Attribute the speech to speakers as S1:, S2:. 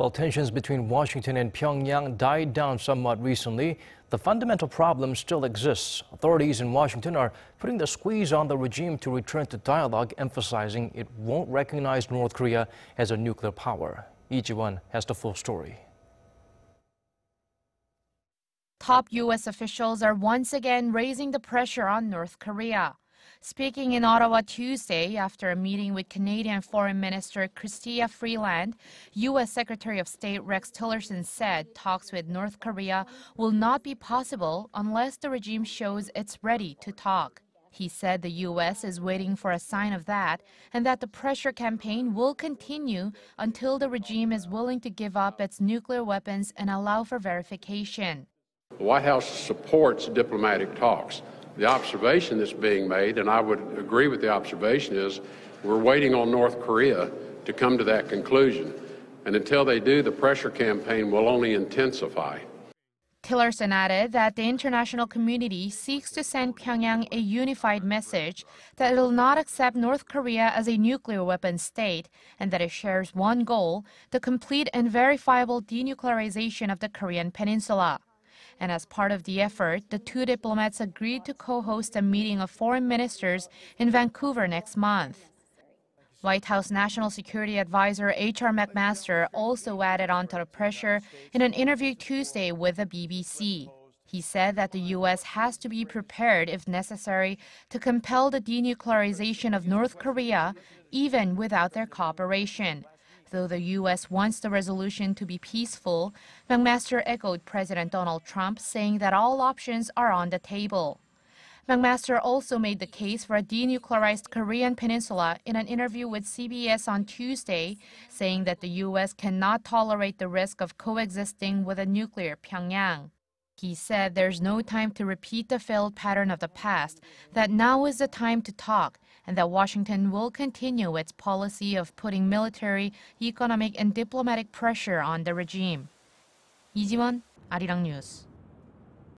S1: While tensions between Washington and Pyongyang died down somewhat recently, the fundamental problem still exists. Authorities in Washington are putting the squeeze on the regime to return to dialogue, emphasizing it won't recognize North Korea as a nuclear power. Lee Ji-won has the full story.
S2: Top U.S. officials are once again raising the pressure on North Korea. Speaking in Ottawa Tuesday after a meeting with Canadian Foreign Minister Chrystia Freeland, U.S. Secretary of State Rex Tillerson said talks with North Korea will not be possible unless the regime shows it's ready to talk. He said the U.S. is waiting for a sign of that and that the pressure campaign will continue until the regime is willing to give up its nuclear weapons and allow for verification.
S3: The White House supports diplomatic talks. The observation that's being made, and I would agree with the observation, is we're waiting on North Korea to come to that conclusion. And until they do, the pressure campaign will only intensify.
S2: Tillerson added that the international community seeks to send Pyongyang a unified message that it will not accept North Korea as a nuclear weapons state and that it shares one goal, the complete and verifiable denuclearization of the Korean peninsula. And as part of the effort, the two diplomats agreed to co-host a meeting of foreign ministers in Vancouver next month. White House National Security Advisor H.R. McMaster also added on to the pressure in an interview Tuesday with the BBC. He said that the U.S. has to be prepared, if necessary, to compel the denuclearization of North Korea, even without their cooperation. Though the U.S. wants the resolution to be peaceful, McMaster echoed President Donald Trump, saying that all options are on the table. McMaster also made the case for a denuclearized Korean peninsula in an interview with CBS on Tuesday, saying that the U.S. cannot tolerate the risk of coexisting with a nuclear Pyongyang. He said there's no time to repeat the failed pattern of the past, that now is the time to talk, and that Washington will continue its policy of putting military, economic, and diplomatic pressure on the regime. Lee Ji-won, Arirang News.